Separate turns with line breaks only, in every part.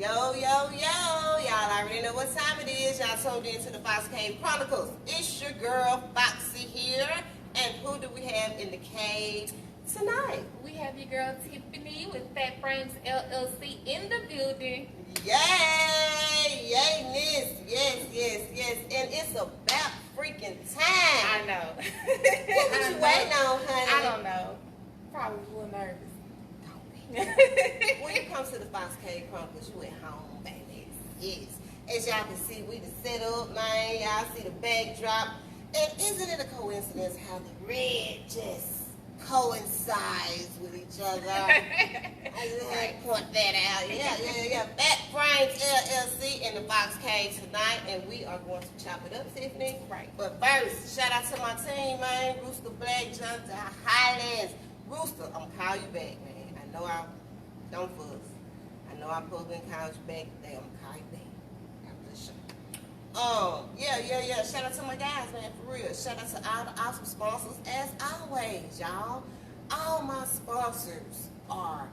Yo, yo, yo. Y'all already know what time it is. Y'all tuned into the Fox Cave Chronicles. It's your girl, Foxy here. And who do we have in the cave tonight?
We have your girl, Tiffany, with Phat LLC in the building.
Yay! Yay, Miss. Yes, yes, yes. And it's about freaking time.
I know.
What was you waiting on, honey?
I don't know. Probably a little nervous.
When it comes to the Fox Cave Chronicles, you at home, baby. Yes. As y'all can see, we done set up, man. Y'all see the backdrop. And isn't it a coincidence how the red just coincides with each other? I just had to point that out. Yeah. Phat LLC in the Fox Cave tonight, and we are going to chop it up, Tiffany.
Right.
But first, shout out to my team, man. Rooster Black, Jonathan Highlands. Rooster, I'm gonna call you back, man. I know I don't fuss. I know I'm supposed to call you back today. I'm gonna call you back after the show. Yeah. Shout out to my guys, man, for real. Shout out to all the awesome sponsors, as always, y'all. All my sponsors are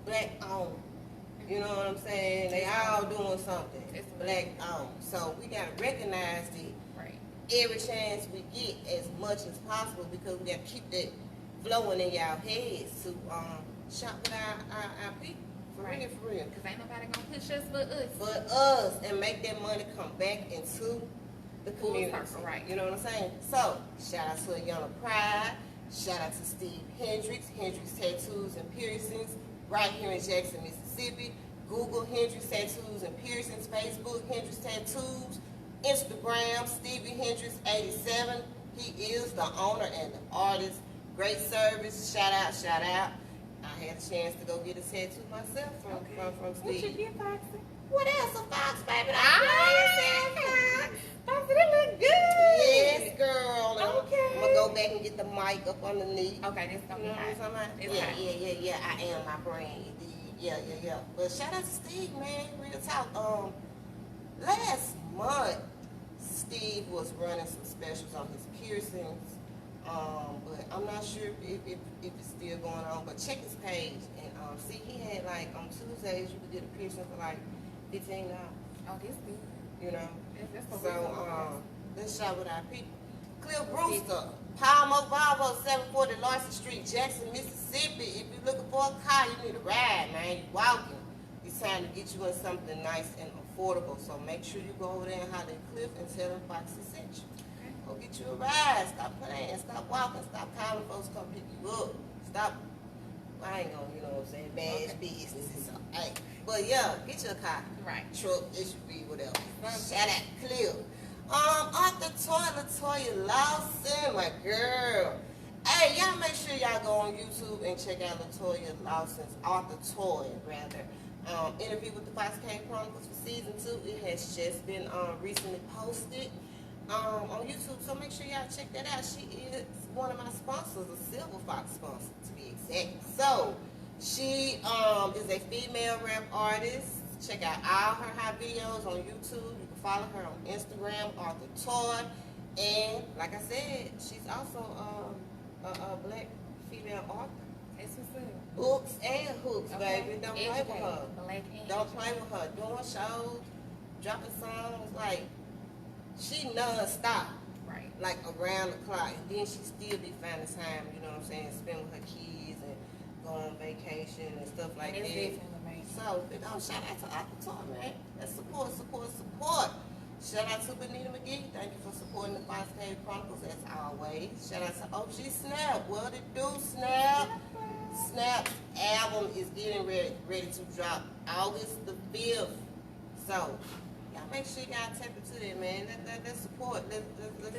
black owned. You know what I'm saying? They all doing something. It's black owned. So we gotta recognize it every chance we get as much as possible, because we gotta keep that flowing in y'all heads to shop with our people. For real.
Because ain't nobody going to push us but us.
But us, and make that money come back into the community.
Right.
You know what I'm saying? So, shout out to Ayana Pride. Shout out to Steve Hendricks Tattoos and Piercings, right here in Jackson, Mississippi. Google Hendricks Tattoos and Piercings. Facebook, Hendricks Tattoos. Instagram, Stevie Hendricks 87. He is the owner and the artist. Great service. Shout out. I had a chance to go get a tattoo myself from Steve.
What you get, Foxy?
What else a Fox, baby?
Foxy, that look good.
Yes, girl.
Okay.
I'm going to go back and get the mic up underneath.
Okay, this going to be hot.
Yeah. I am my brain. Yeah. But shout out to Steve, man. Real talk. Last month, Steve was running some specials on his piercings. But I'm not sure if it's still going on. But check his page and see, he had like on Tuesdays you could get a piercing for like $15.
Oh, this good.
You know.
That's
So let's shop with our people. Cliff Brewster, Palmo Volvo, 740 Larson Street, Jackson, Mississippi. If you're looking for a car, you need a ride, man. You walking. It's time to get you in something nice and affordable. So make sure you go over there and holler at Cliff and tell him Foxy sent you. Go get you a ride. Stop playing. Stop walking. Stop calling folks come pick you up. Stop. I ain't gonna, you know what I'm saying, bad business and stuff. Hey, but yeah, get you a car.
Right.
Truck, SUV, whatever. Shout out Cliff. Latoya Lawson, my girl. Hey, y'all make sure y'all go on YouTube and check out Latoya Lawson's interview with the Fox Cave Chronicles for season 2. It has just been recently posted on YouTube, so make sure y'all check that out. She is one of my sponsors, a Silver Fox sponsor to be exact. So she is a female rap artist. Check out all her hot videos on YouTube. You can follow her on Instagram, Arthur Toy, and like I said, she's also a black female author.
That's what's up.
Books and hooks, baby. Don't play with her.
Don't
play with her. Doing shows, dropping songs, like she non-stop.
Right.
Like around the clock. And then she still be finding time, you know what I'm saying, spend with her kids and go on vacation and stuff like that. So, shout out to Aquatar, man. That's support. Shout out to Benita McGee. Thank you for supporting the Fox Cave Chronicles as always. Shout out to OG Snap. What it do, Snap? Snap's album is getting ready to drop August the 5th. So, y'all make sure y'all tap into that, man. Let's support. Let's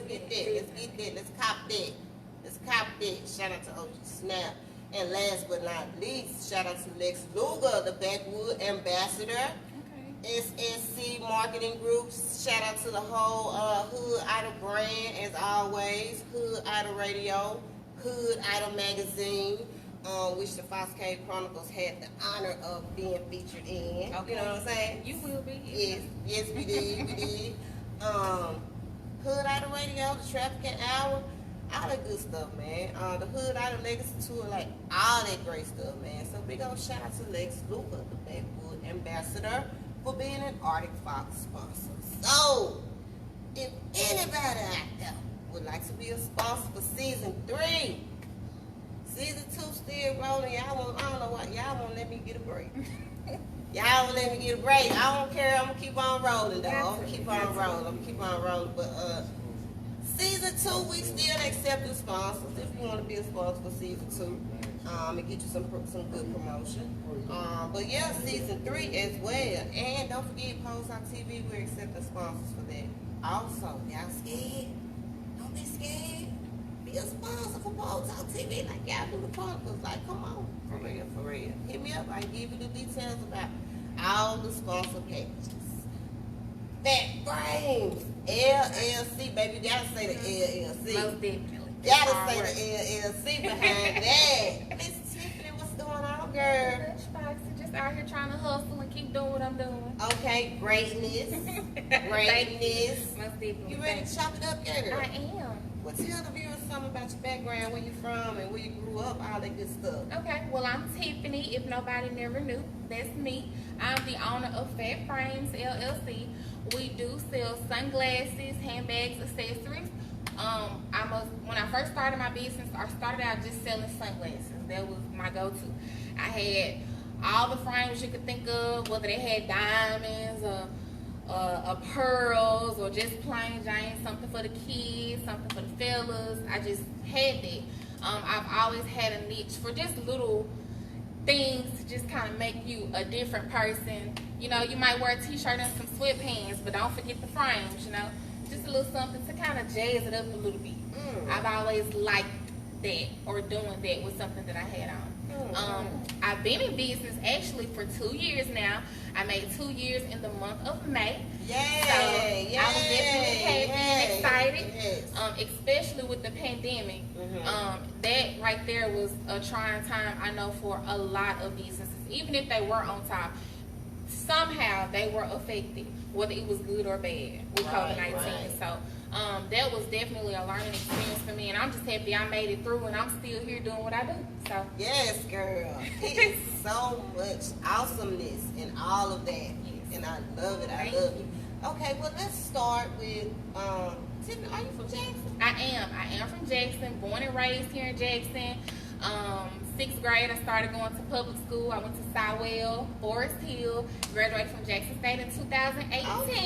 get that. Let's cop that. Shout out to OG Snap. And last but not least, shout out to Lex Luger, the Backwood Ambassador. SSC Marketing Group. Shout out to the whole Hood Idol brand, as always. Hood Idol Radio, Hood Idol Magazine, which the Fox Cave Chronicles had the honor of being featured in. Okay. You know what I'm saying?
You will be.
Yes, we did. Hood Idol Radio, the Trafficking Hour. all that good stuff, man. The Hood Out of Legacy Tour, like all that great stuff, man. So big old shout out to Lex Luca, the Backwood Ambassador, for being an Arctic Fox sponsor. So, if anybody out there would like to be a sponsor for season 3, season 2 still rolling, I don't know why y'all won't let me get a break. Y'all won't let me get a break. I don't care. I'm gonna keep on rolling, though. I'm gonna keep on rolling. But season 2, we still accepting sponsors. If you want to be a sponsor for season 2, and get you some good promotion. But yeah, season 3 as well. And don't forget, Pose on TV. We're accepting sponsors for that. Also, y'all scared? Don't be scared. Be a sponsor for Pose on TV, like y'all do the Chronicles. Like, come on, for real. Hit me up. I give you the details about all the sponsor packages. Phat Frames, LLC, baby. You gotta say the LLC.
Most definitely.
Gotta say the LLC behind that. Miss Tiffany, what's going on, girl?
Just out here trying to hustle and keep doing what I'm doing.
Okay, greatness.
Most definitely.
You ready to chop it up, girl?
I am.
Well, tell the viewers something about your background, where you from, and where you grew up, all that good stuff.
Okay, well, I'm Tiffany. If nobody never knew, that's me. I'm the owner of Phat Frames, LLC. We do sell sunglasses, handbags, accessories. When I first started my business, I started out just selling sunglasses. That was my go-to. I had all the frames you could think of, whether they had diamonds or pearls or just plain Jane, something for the kids, something for the fellas. I just had that. I've always had a niche for just little things to just kind of make you a different person. You know, you might wear a t-shirt and some sweatpants, but don't forget the frames, you know. Just a little something to kind of jazz it up a little bit. I've always liked that, or doing that with something that I had on. I've been in business actually for 2 years now. I made 2 years in the month of May.
Yay!
So I was definitely happy and excited, especially with the pandemic. That right there was a trying time, I know, for a lot of businesses. Even if they were on top, somehow they were affected, whether it was good or bad with COVID-19. Right. So that was definitely a learning experience for me, and I'm just happy I made it through, and I'm still here doing what I do. So
yes, girl, it is so much awesomeness in all of that, and I love it. I love it. Okay, well, let's start with Tiffany. Are you from Jackson?
I am from Jackson, born and raised here in Jackson. 6th grade, I started going to public school. I went to Sywell, Forest Hill, graduated from Jackson State in 2018.
Okay,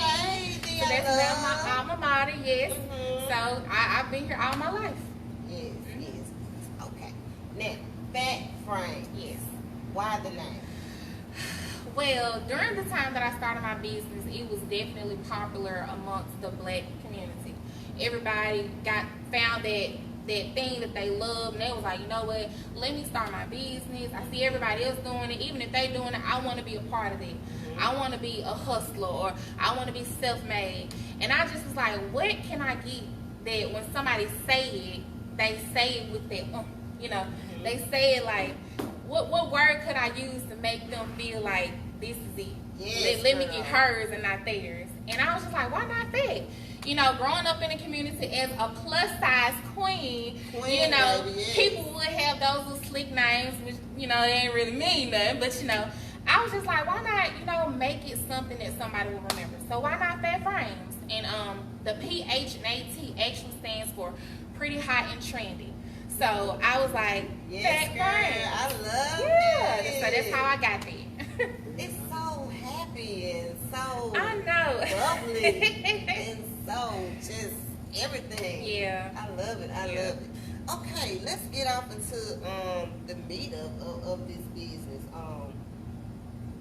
so that's now my alma mater, yes. So I've been here all my life.
Yes, yes. Okay. Now, Phat Frames.
Yes.
Why the name?
Well, during the time that I started my business, it was definitely popular amongst the black community. Everybody found that thing that they love, and they was like, you know what, let me start my business. I see everybody else doing it. Even if they doing it, I want to be a part of it. I want to be a hustler, or I want to be self-made. And I just was like, what can I get that when somebody say it, they say it with that, you know, they say it like, what word could I use to make them feel like this is it?
Yes,
let me get hers and not theirs. And I was just like, why not that? You know, growing up in the community as a plus size queen, you know,
baby, yes.
People would have those little slick names, which, you know, they ain't really mean nothing, but, you know, I was just like, why not, you know, make it something that somebody will remember? So why not Phat Frames? And the PH and AT actually stands for pretty hot and trendy. So I was like,
yes,
Phat
girl,
Frames.
I love
it. So that's how I got there.
It's so happy and so
I know.
lovely and so just everything.
Yeah.
I love it. I love it. Okay, let's get off into the meat of this business.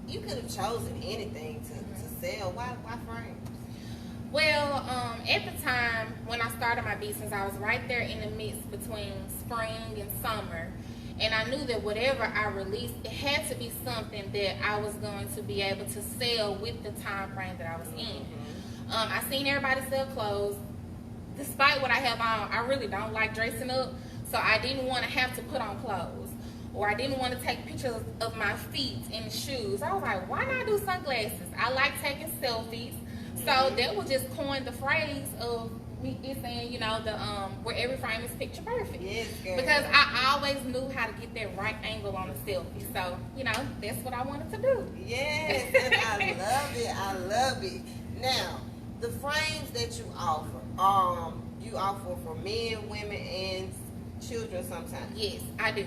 You could have chosen anything to sell. Why frames?
Well, at the time when I started my business, I was right there in the midst between spring and summer. And I knew that whatever I released, it had to be something that I was going to be able to sell with the time frame that I was in. I seen everybody sell clothes. Despite what I have on, I really don't like dressing up. So I didn't want to have to put on clothes. Or I didn't want to take pictures of my feet in shoes. I was like, why not do sunglasses? I like taking selfies. So that was just coined the phrase of it's saying, you know, the where every frame is picture perfect.
Yes, girl.
Because I always knew how to get that right angle on a selfie. So, you know, that's what I wanted to do.
Yes, and I love it. I love it. Now, the frames that you offer for men, women, and children sometimes.
Yes, I do.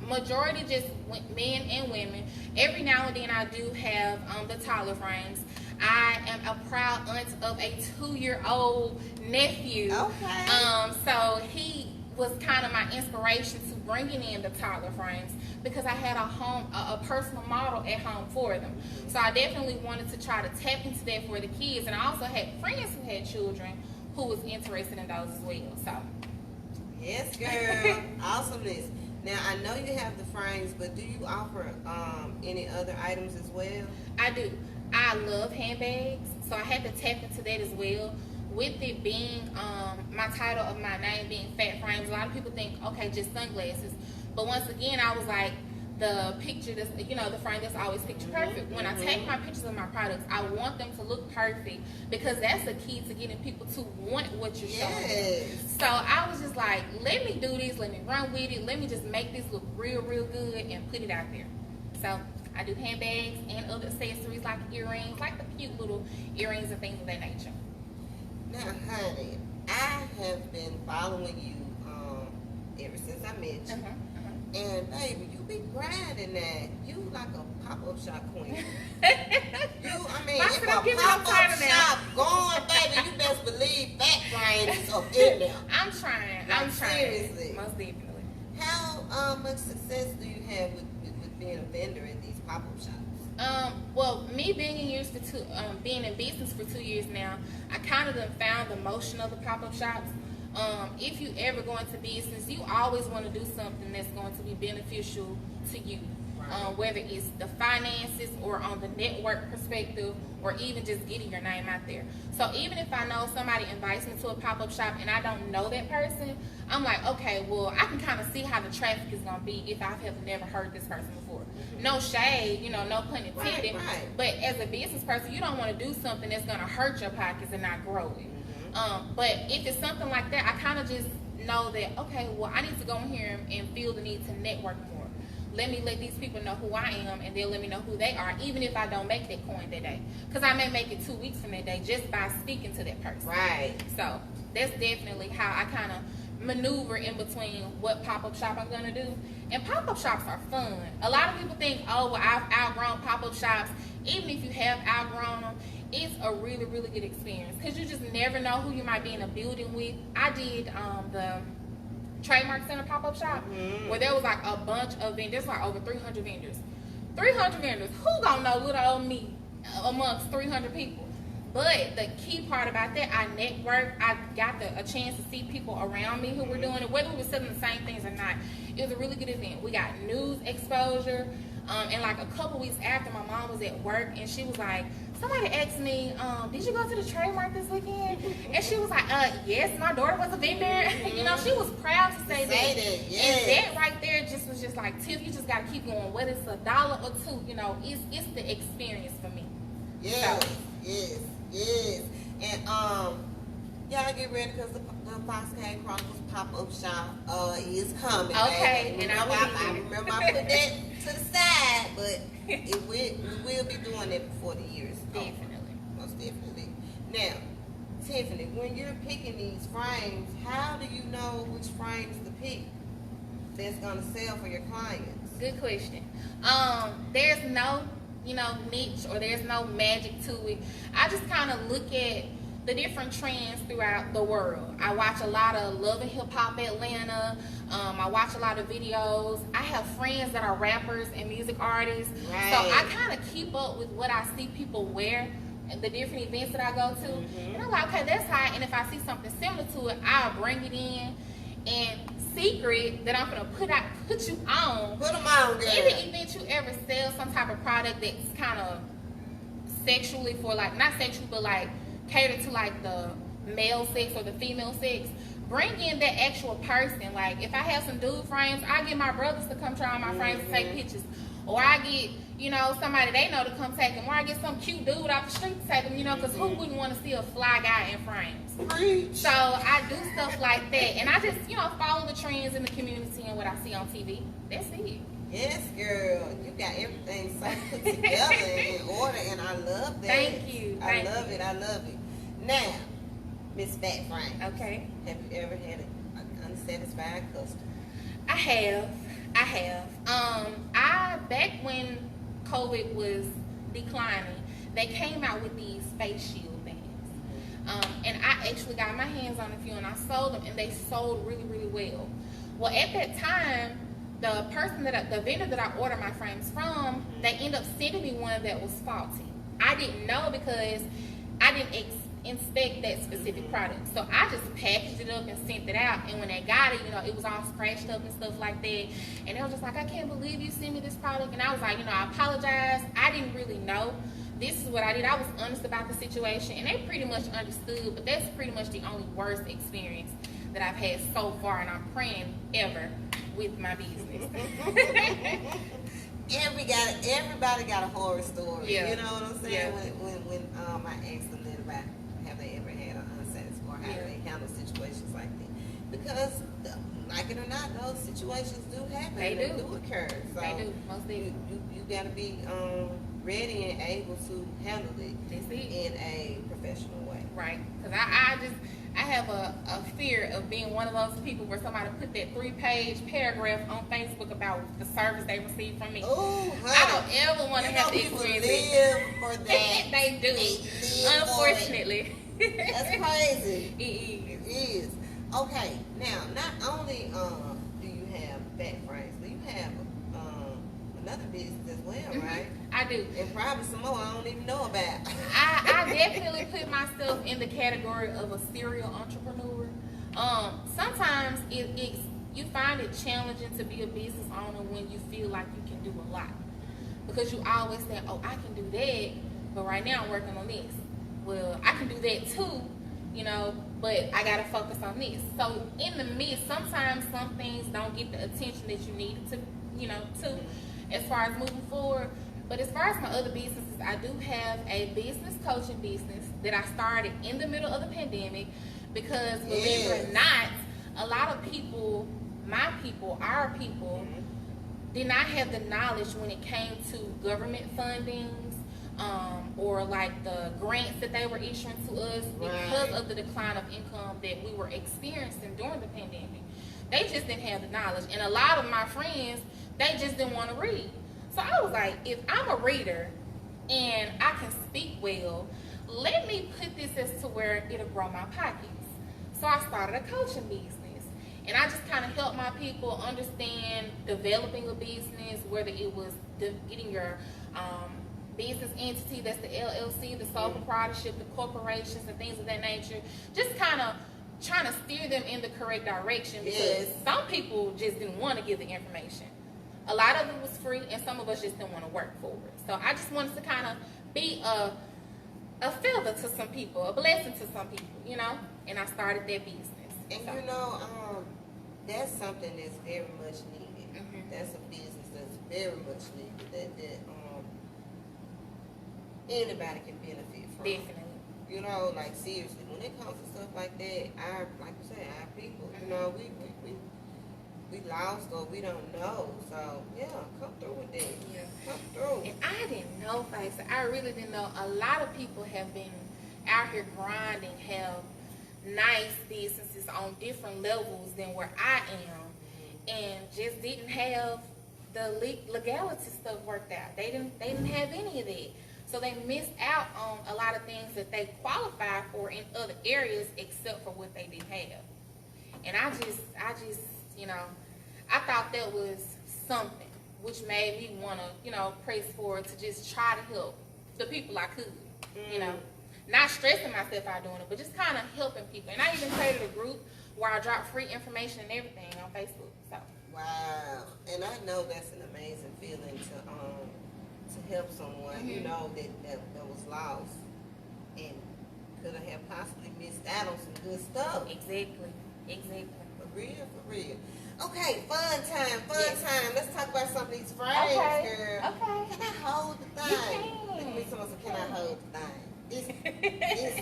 Majority just men and women. Every now and then I do have the taller frames. I am a proud aunt of a 2-year-old nephew.
Okay.
So he was kind of my inspiration to bringing in the taller frames because I had a personal model at home for them. So I definitely wanted to try to tap into that for the kids, and I also had friends who had children who was interested in those as well. So.
Yes, girl. Awesomeness. Now, I know you have the frames, but do you offer any other items as well?
I do. I love handbags, so I had to tap into that as well. With it being my title of my name being Phat Frames, a lot of people think, okay, just sunglasses. But once again, I was like, the picture that's, you know, the frame that's always picture perfect. When I take my pictures of my products, I want them to look perfect because that's the key to getting people to want what you're showing them. So I was just like, let me do this, let me run with it, let me just make this look real good and put it out there. So I do handbags and other accessories like earrings, like the cute little earrings and things of that nature.
Now, honey, I have been following you ever since I met you. And baby, you be grinding that. You like a pop-up shop queen. I mean, if a pop-up shop going, baby, you best believe Phat Frames is up in there.
I'm trying.
Like,
I'm trying.
Seriously.
Most definitely.
How much success do you have with being a vendor at these pop-up shops?
Well, me being being in business for 2 years now, I kind of found the motion of the pop-up shops. If you ever go into business, you always want to do something that's going to be beneficial to you. Whether it's the finances or on the network perspective or even just getting your name out there. So even if I know somebody invites me to a pop-up shop and I don't know that person, I'm like, okay, well, I can kind of see how the traffic is going to be if I have never heard this person before. No shade, you know, no pun intended. But as a business person, you don't want to do something that's going to hurt your pockets and not grow it. But if it's something like that, I kind of just know that, okay, well, I need to go in here and feel the need to network more. Let me let these people know who I am, and they'll let me know who they are, even if I don't make that coin that day. Because I may make it 2 weeks from that day just by speaking to that person.
Right.
So that's definitely how I kind of maneuver in between what pop-up shop I'm going to do. And pop-up shops are fun. A lot of people think, oh, well, I've outgrown pop-up shops. Even if you have outgrown them, it's a really good experience because you just never know who you might be in a building with. I did the Trademark Center pop-up shop where there was like a bunch of vendors, like over 300 vendors. 300 vendors. Who gonna know little old me amongst 300 people? But the key part about that, I networked. I got a chance to see people around me who were doing it, whether we were selling the same things or not. It was a really good event. We got news exposure. And like a couple weeks after, my mom was at work and she was like, somebody asked me, did you go to the trademark this weekend? And she was like, yes, my daughter was a vendor. You know, she was proud to say that.
Yes.
And that right there just was just like, Tiff, you just got to keep going. Whether it's $1 or $2, you know, it's the experience for me.
Yes, so. yes. And y'all get ready because the Foxcade Chronicles pop-up shop is coming.
Okay,
and I remember I put that to the side, but we will be doing that before the year is over.
Definitely.
Most definitely. Now, Tiffany, when you're picking these frames, how do you know which frames to pick that's gonna sell for your clients?
Good question. There's no, niche or there's no magic to it. I just kind of look at the different trends throughout the world. I watch a lot of Love and Hip Hop Atlanta. I watch a lot of videos. I have friends that are rappers and music artists.
Right.
So I kind of keep up with what I see people wear at the different events that I go to. And I'm like, okay, that's hot. And if I see something similar to it, I'll bring it in. And secret that I'm gonna put you on.
Put them on, girl.
Any event you ever sell some type of product that's kind of sexually for like, not sexual, but like cater to like the male sex or the female sex, bring in that actual person. Like if I have some dude frames, I get my brothers to come try on my frames and take pictures. Or I get, you know, somebody they know to come take them, or I get some cute dude off the street to take them, you know, because who wouldn't want to see a fly guy in frames?
Preach.
So I do stuff like that, and I just, you know, follow the trends in the community and what I see on TV. That's it.
Yes, girl. You got everything so put together and in order, and I love that.
Thank you.
I love it. I love it. Now, Miss Phat Frames.
Okay.
Have you ever had an unsatisfied customer?
I have. Back when COVID was declining, they came out with these face shield things. And I actually got my hands on a few and I sold them, and they sold really, really well. Well, at that time, the vendor that I ordered my frames from, they ended up sending me one that was faulty. I didn't know because I didn't inspect that specific product. So I just packaged it up and sent it out, and when they got it, you know, it was all scratched up and stuff like that, and they were just like, I can't believe you sent me this product. And I was like, you know, I apologize, I didn't really know. This is what I did. I was honest about the situation, and they pretty much understood, but that's pretty much the only worst experience that I've had so far, and I'm praying ever with my business.
Everybody got a horror story.
Yeah.
You know what I'm saying?
Yeah.
When I asked them that about have they ever had an unsatisfied, or how do they handle situations like that? Because like it or not, those situations do happen.
They do
occur. So
they do. Most
you got to be ready and able to handle it in a professional way.
Right. Because I have a fear of being one of those people where somebody put that 3-page paragraph on Facebook about the service they received from me.
Oh,
I don't ever want to have to experience it.
For that.
They do. Unfortunately.
That's crazy.
It
It is. Okay, now not only do you have Phat Frames, but you have another business as well, right?
I do.
And probably some more I don't even know about.
I definitely put myself in the category of a serial entrepreneur. Sometimes you find it challenging to be a business owner when you feel like you can do a lot. Because you always say, oh, I can do that, but right now I'm working on this. Well, I can do that too, you know, but I got to focus on this. So in the midst, sometimes some things don't get the attention that you need to, you know, to as far as moving forward. But as far as my other businesses, I do have a business coaching business that I started in the middle of the pandemic because, believe it or not, a lot of people, our people, did not have the knowledge when it came to government fundings or like the grants that they were issuing to us because of the decline of income that we were experiencing during the pandemic. They just didn't have the knowledge. And a lot of my friends, they just didn't want to read. So I was like, if I'm a reader and I can speak well, let me put this as to where it'll grow my pockets. So I started a coaching business. And I just kind of help my people understand developing a business, whether it was getting your business entity, that's the LLC, the sole proprietorship, the corporations, and things of that nature. Just kind of trying to steer them in the correct direction because some people just didn't want to give the information. A lot of it was free, and some of us just didn't want to work for it. So I just wanted to kind of be a feather to some people, a blessing to some people, you know. And I started that business.
And you know, that's something that's very much needed. That's a business that's very much needed. That anybody can benefit from.
Definitely.
You know, like seriously, when it comes to stuff like that, like you said, our people, you know, we lost or we don't know. So yeah, come through with that.
Yeah.
Come through.
And I didn't know, folks. I really didn't know. A lot of people have been out here grinding, have nice businesses on different levels than where I am, and just didn't have the legality stuff worked out. They didn't have any of that. So they missed out on a lot of things that they qualify for in other areas except for what they did have. And I just, you know, I thought that was something which made me want to, you know, press forward to just try to help the people I could, you know. Not stressing myself out doing it, but just kind of helping people. And I even created a group where I drop free information and everything on Facebook. So.
Wow. And I know that's an amazing feeling to help someone, you know, that was lost and could have possibly missed out on some good stuff.
Exactly.
But real, for real. Okay, fun time. Let's talk about some of these frames,
Okay.
girl.
Okay.
Can I hold the thing?
You
Look at me,
can.
someone said, can I hold the thing? This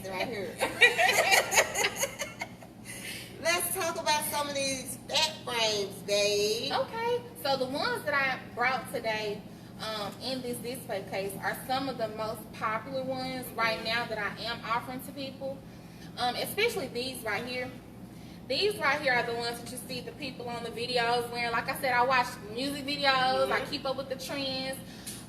right here. Let's talk about some of these Phat frames, babe.
Okay, so the ones that I brought today in this display case are some of the most popular ones right now that I am offering to people, especially these right here. These right here are the ones that you see the people on the videos wearing. Like I said, I watch music videos, I keep up with the trends.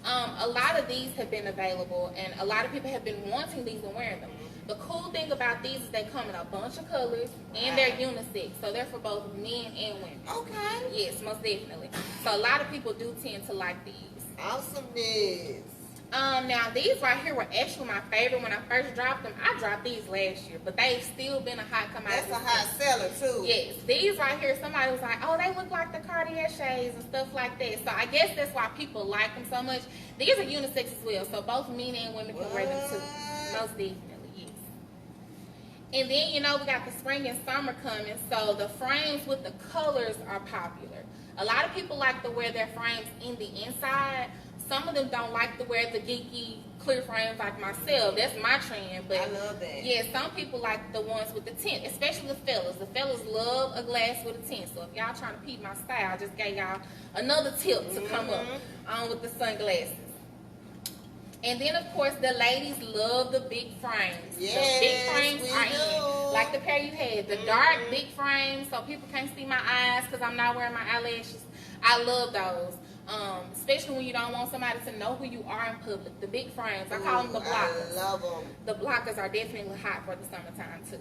A lot of these have been available, and a lot of people have been wanting these and wearing them. The cool thing about these is they come in a bunch of colors, and they're unisex, so they're for both men and women.
Okay.
Yes, most definitely. So a lot of people do tend to like these.
Awesomeness.
Now these right here were actually my favorite when I first dropped them. I dropped these last year, but they've still been a hot commodity.
That's a hot seller too.
Yes, these right here, somebody was like, oh, they look like the Cartier shades and stuff like that. So I guess that's why people like them so much. These are unisex as well, so both men and women can wear them too. Most definitely, yes. And then, you know, we got the spring and summer coming, so the frames with the colors are popular. A lot of people like to wear their frames in the inside. Some of them don't like to wear the geeky clear frames like myself. That's my trend. But
I love that.
yeah, some people like the ones with the tint, especially the fellas. The fellas love a glass with a tint. So if y'all trying to peep my style, I just gave y'all another tip to come up with the sunglasses. And then, of course, the ladies love the big frames.
Yes,
the big frames
we
are
do.
in. Like the pair you had. The dark big frames so people can't see my eyes because I'm not wearing my eyelashes. I love those. Especially when you don't want somebody to know who you are in public. The big frames, I call them the blockers.
I love them.
The blockers are definitely hot for the summertime too.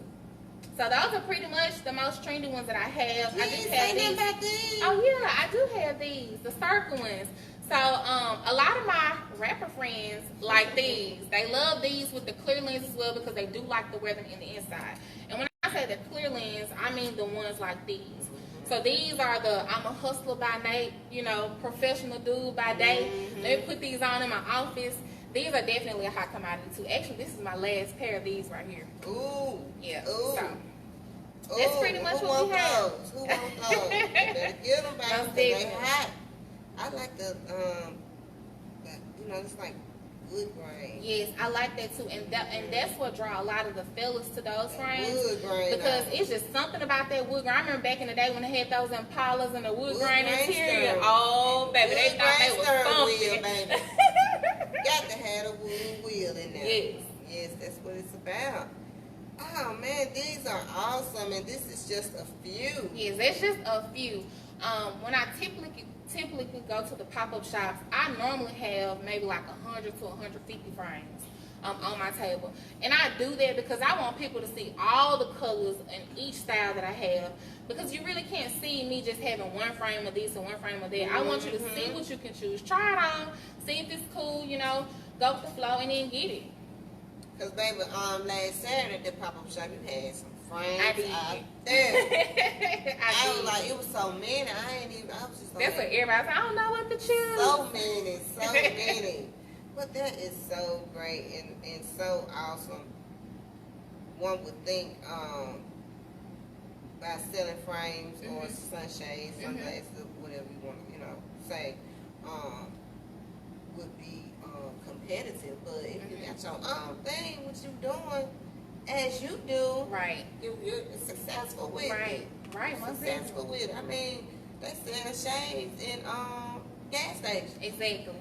So those are pretty much the most trendy ones that I have. I just have these. Oh yeah, I do have these, the circle ones. So a lot of my rapper friends like these. They love these with the clear lens as well because they do like to wear them in the inside. And when I say the clear lens, I mean the ones like these. So these are the I'm a hustler by night, you know, professional dude by day. Let me put these on in my office. These are definitely a hot commodity too. Actually, this is my last pair of these right here.
Ooh.
Yeah.
Ooh.
So that's pretty much what we have.
Who want those? You better get them, baby.
Most
They
definitely.
hot. I like the you know, it's like wood grain.
Yes, I like that too, and that's what draw a lot of the fellas to those frames.
Wood grain.
Because it's just something about that wood grain. I remember back in the day when they had those Impalas and the wood grain
grain
interior.
stern.
Oh, baby, they
Wood
thought they
grain
was
stern
funky.
wheel, baby. Got to have a wood wheel in there.
Yes.
Yes, that's what it's about. Oh man, these are awesome, and this is just a few.
Yes, that's just a few. When I typically go to the pop-up shops, I normally have maybe like 100 to 150 frames on my table. And I do that because I want people to see all the colors and each style that I have. Because you really can't see me just having one frame of this and one frame of that. I want you to see what you can choose. Try it on, see if it's cool, you know, go with the flow and then get it.
Cause baby, last Saturday at the pop-up shop, you had some frames
I did.
out there.
I
was
did.
like, it was so many. I was just like,
That's what everybody said. I don't know what to choose.
so many. But that is so great and so awesome. One would think by selling frames or sunshades, sunglasses, whatever you want to, you know, say, would be competitive. But if you got your own thing, what you doing as you do,
Right.
you're successful with it.
Right.
Successful with it. I mean, they sell shades in gas stations.
Exactly.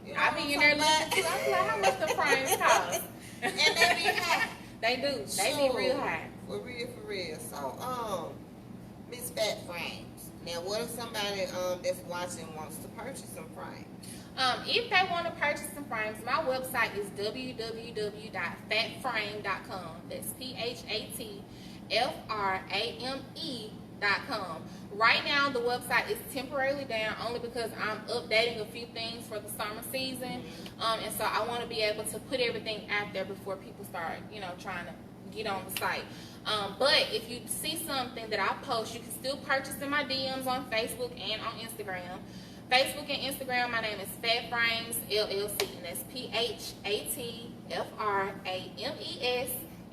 You know
I be in
what
there
I'm
looking too. I be like, how much the frames cost?
And they be high.
They do. They be real high.
For real. So, Miss Phat frames. Now, what if somebody that's watching wants to purchase some frames?
If they want to purchase some frames, my website is www.phatframe.com. That's PHATFRAME.com. Right now, the website is temporarily down only because I'm updating a few things for the summer season. And so I want to be able to put everything out there before people start, you know, trying to get on the site. But if you see something that I post, you can still purchase in my DMs on Facebook and on Instagram. Facebook and Instagram, my name is Phat Frames LLC, and that's PHATFRAMES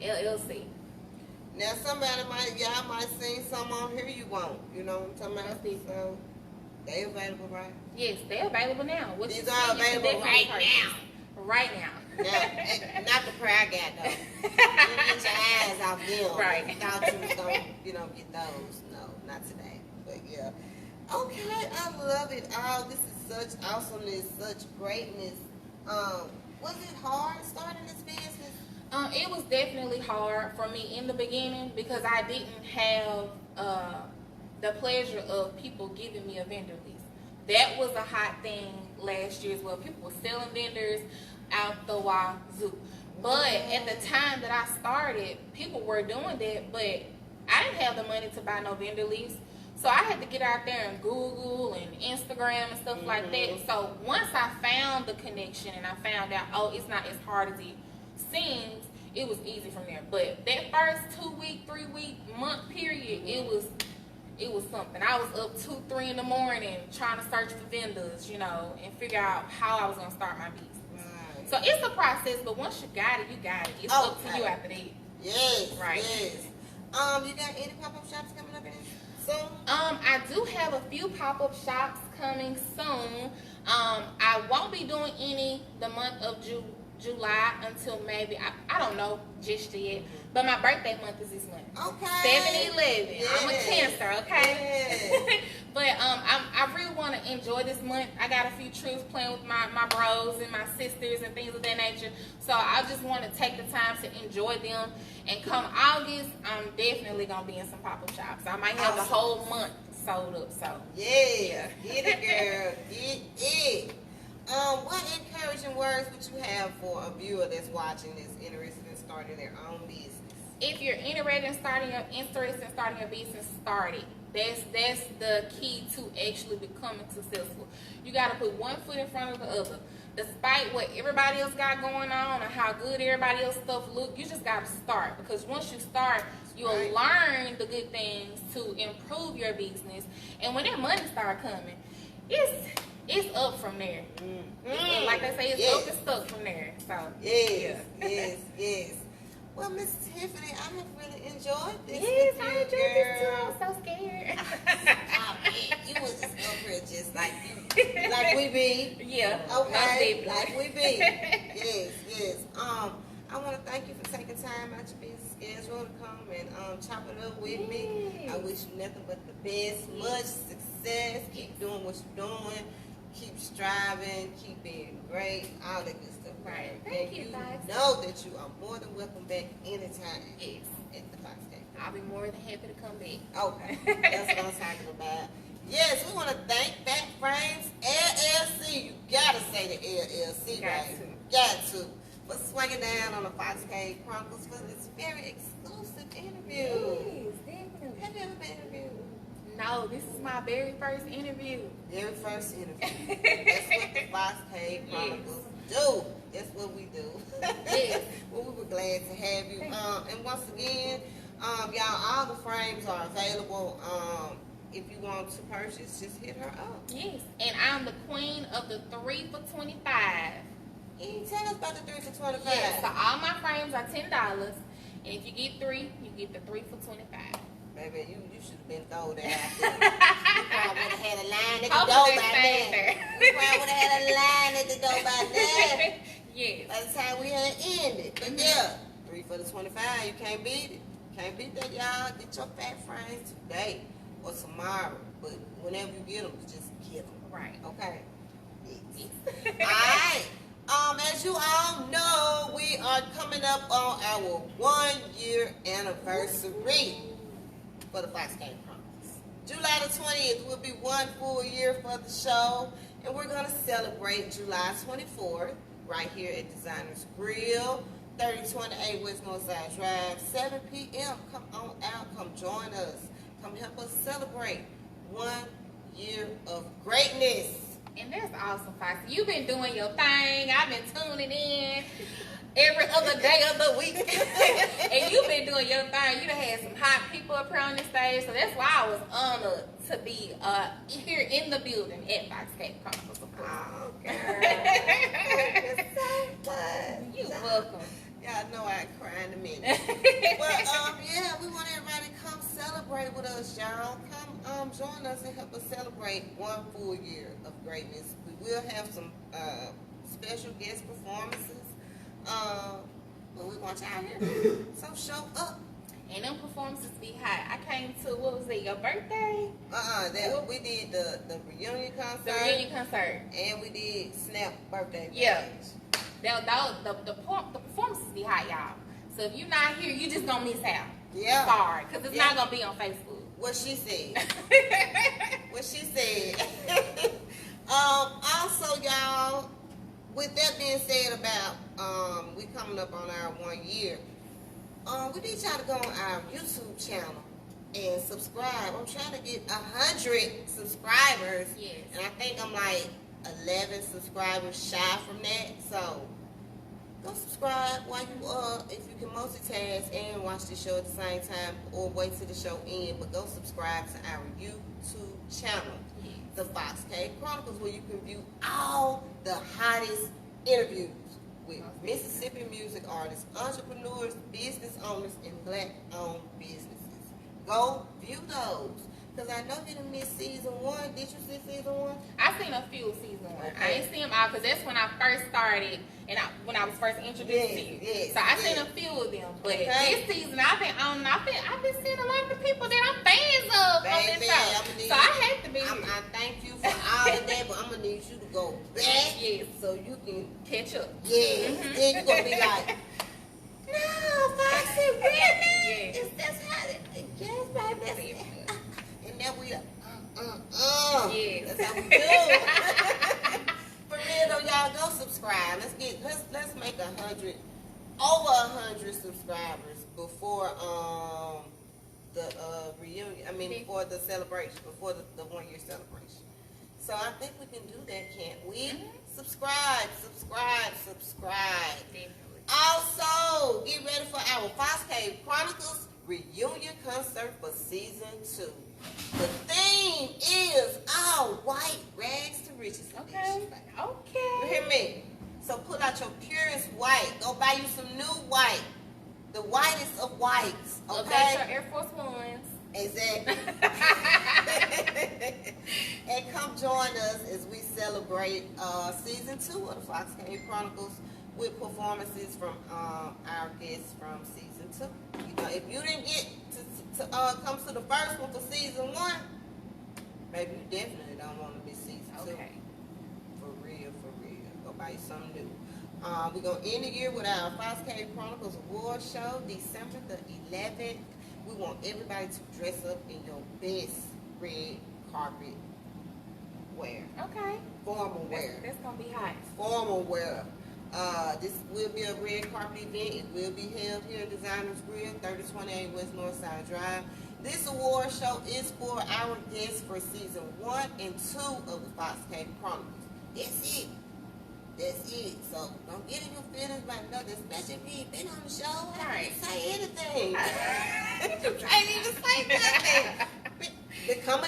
LLC.
Now y'all might sing some on here you won't. You know what I'm talking about? So they available, right?
Yes, they're available now.
These are available right now.
Right now.
Yeah, not the prayer I got though. You get your eyes off them.
Right.
Thought you was gonna, get those. No, not today. But yeah. Okay, I love it all. This is such awesomeness, such greatness. Was it hard starting this business?
It was definitely hard for me in the beginning because I didn't have the pleasure of people giving me a vendor list. That was a hot thing last year as well. People were selling vendors out the wazoo. But at the time that I started, people were doing that, but I didn't have the money to buy no vendor list. So I had to get out there and Google and Instagram and stuff like that. So once I found the connection and I found out, oh, it's not as hard as it seems, it was easy from there. But that first 2 week, 3 week, month period, it was something. I was up 2, 3 in the morning trying to search for vendors, and figure out how I was gonna start my business. Right. So it's a process, but once you got it, you got it. It's up to you after that.
Yes.
Right.
Yes. You got any pop-up shops coming up soon?
I do have a few pop-up shops coming soon. I won't be doing any the month of July until maybe, I don't know just yet, but my birthday month is this month.
Okay.
7/11.
Yes.
I'm a Cancer, okay?
Yes.
But I really want to enjoy this month. I got a few trips planned with my bros and my sisters and things of that nature. So I just want to take the time to enjoy them. And come August, I'm definitely going to be in some pop-up shops. I might have the whole month sold up. So
yeah. Get it, girl. Get it. What encouraging words would you have for a viewer that's watching that's interested in starting their own business?
If you're interested in starting a business, start it. That's the key to actually becoming successful. You got to put one foot in front of the other. Despite what everybody else got going on and how good everybody else stuff look, you just got to start. Because once you start, you'll learn the good things to improve your business. And when that money start coming, it's up from there. Like they say, it's up and stuck from there. So
yes. Well, Miss Tiffany, I have really enjoyed this.
Yes,
with
I
you,
enjoyed this too. I'm so scared.
You was just up here just like we be.
Yeah.
Okay. Like we be. Yes. I want to thank you for taking time out your busy schedule to come and chop it up with me. I wish you nothing but the best, much success. Keep doing what you're doing. Keep striving. Keep being great. All that good stuff.
Right. Thank you, guys.
Know that you are more than welcome back anytime.
Yes.
At the Fox Game.
I'll be more than happy to come back.
Okay. That's what I'm talking about. Yes, we want to thank Phat Frames LLC. You gotta say the LLC, right? Got to. For swinging down on the Fox Cave Chronicles for this very exclusive interview.
Yes, definitely.
Have you ever been interviewed?
No, this is my very first interview.
Very first interview. That's what the Fox Cave Chronicles do. That's what we do.
Yes.
Well, we were glad to have you. And once again, y'all, all the frames are available. If you want to purchase, just hit her up.
Yes, and I'm the queen of the 3 for $25.
Can you tell us about the 3 for $25?
Yes, so all my frames are $10, and if you get 3, you get the 3 for $25.
Baby, you should have been thrown there. You probably would have had a line at the door
Hopefully
by
they stayed
now.
there.
You probably would have had a line at the door by now.
Yes.
By the time we had ended. But yeah, 3 for the 25, you can't beat it. Can't beat that, y'all. Get your Phat Frames today or tomorrow. But whenever you get them, just get them.
Right.
Okay? Yes. Alright. As you all know, we are coming up on our 1-year anniversary for the Fox Game Chronicles. July the 20th will be 1 full year for the show, and we're going to celebrate July 24th right here at Designers Grill, 3028 West Northside Drive, 7 p.m. Come on out, come join us, come help us celebrate 1 year of greatness.
And that's awesome, Foxy. You've been doing your thing. I've been tuning in every other day of the week. And you've been doing your thing. You done had some hot people up here on the stage. So that's why I was honored to be here in the building at Fox Cave Chronicles, of course.
Oh, girl. It's so fun.
You're welcome.
Y'all know I cry in a minute. But, yeah, we celebrate with us, y'all. Come join us and help us celebrate 1 full year of greatness. We will have some special guest performances. But we want y'all here. So show up.
And them performances be hot. I came to, what was it, your birthday?
We did the reunion concert.
The reunion concert.
And we did Snap birthday.
Yeah. The performances be hot, y'all. So if you're not here, you just gonna miss out.
Yeah.
Sorry, because it's not gonna be on Facebook.
What she said. What she said. Also, y'all, with that being said about we coming up on our 1 year, we need y'all to go on our YouTube channel and subscribe. I'm trying to get 100 subscribers.
Yes.
And I think I'm like 11 subscribers shy from that. So go subscribe while you if you can multitask and watch the show at the same time, or wait till the show ends. But go subscribe to our YouTube channel, The Fox Cave Chronicles, where you can view all the hottest interviews with Mississippi music artists, entrepreneurs, business owners, and black-owned businesses. Go view those. Because I know you done missed season 1. Did you see season 1?
I seen a few season 1.
Okay.
I ain't seen them all because that's when I first started and when I was first introduced to you.
Yes,
so I seen a few of them. But
okay.
this season I've been seeing a lot of the people that I'm fans of on this show. So I have to be.
I thank you for all of that, but I'm gonna need you to go back, so you can
catch up.
Yeah. Then you gonna be like, no, Foxy, really? Is this how it? Yes, baby. And then we
Yes.
That's how we do. For real though, y'all, go subscribe. Let's make 100, over 100 subscribers before the reunion. I mean, before the celebration, before the 1 year celebration. So I think we can do that, can't we? Subscribe.
Definitely.
Also, get ready for our Fox Cave Chronicles reunion concert for season 2. The theme is all white, rags to riches.
Okay.
You hear me? So pull out your purest white. Go buy you some new white. The whitest of whites. Okay?
Your Air Force Ones.
Exactly. And come join us as we celebrate season 2 of the Fox Cave Chronicles with performances from our guests from season 2. You know, if you didn't get to come to the first one for season 1, maybe you definitely don't want to miss season 2.
Okay.
For real. Go buy you something new. We're going to end the year with our Fox Cave Chronicles Award Show, December the 11th. We want everybody to dress up in your best red carpet wear.
Okay.
Formal wear.
That's going to be hot.
Formal wear. This will be a red carpet event. It will be held here at Designers Grill, 3028 West Northside Drive. This award show is for our guests for season 1 and 2 of the Fox Cave Chronicles. That's it. So don't get in your feelings about nothing, especially if you ain't been on the show. I didn't say anything. I didn't even say nothing. Become a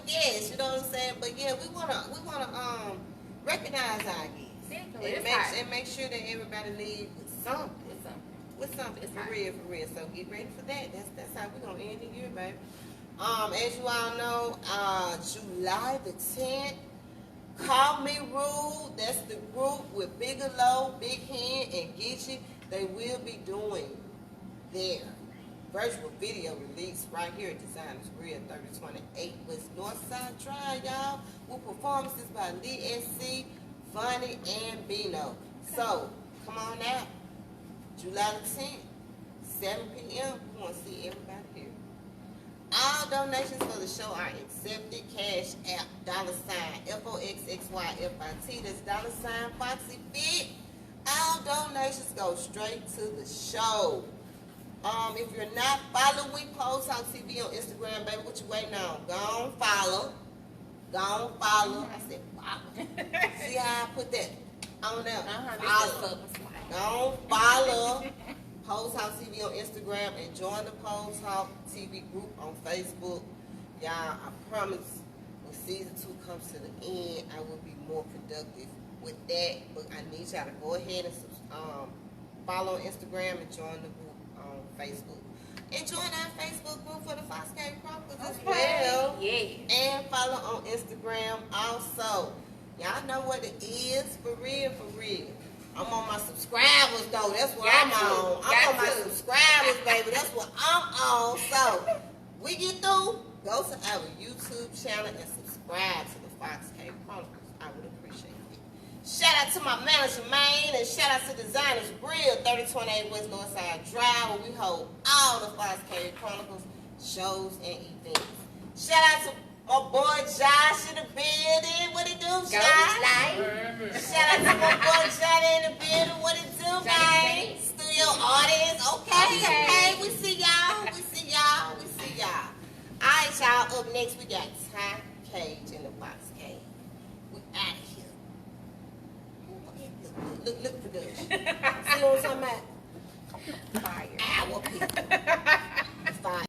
guest. You know what I'm saying? But yeah, we wanna recognize our guests. And make sure that everybody leaves with something. For real. So get ready for that. That's how we're gonna end the year, baby. As you all know, July the 10th, Call Me Rude. That's the group with Bigelow, Big Hen, and Geechee. They will be doing their virtual video release right here at Designers Grill, 3028 West Northside Drive, y'all, with performances by Lee SC, Vonnie, and Bino. So, come on out. July the 10th, 7 p.m. We want to see everybody here. All donations for the show are accepted. Cash app, $, FOXXYFIT. That's $ Foxy Fit. All donations go straight to the show. If you're not following Post Talk TV on Instagram, baby, what you waiting on? Go on follow. I said follow. See how I put that on there? Follow. Go on follow Post Talk TV on Instagram and join the Post Talk TV group on Facebook. Y'all, I promise when season 2 comes to the end, I will be more productive with that. But I need y'all to go ahead and follow on Instagram and join the group on Facebook. And join our Facebook group for the Fox Cave Chronicles as well.
Yeah.
And follow on Instagram also. Y'all know what it is, for real, for real. I'm on my subscribers though. That's what I'm on. I'm on my subscribers, baby. That's what I'm on. So we get through, go to our YouTube channel and subscribe to the Fox Cave Chronicles. I would appreciate it. Shout out to my manager, man, and shout out to Designers Grill, 3028 West Northside Drive, where we hold all the Fox Cave Chronicles shows and events. Shout out to my boy Josh in the building. What it do, Josh? Shout out to my boy Johnny in the building. What it do, man? Studio audience. Okay. We see y'all. All right, y'all. Up next, we got Ty Cage in the Fox Cave. We out of here. Look, production. See what I'm talking about? Fire. Our people.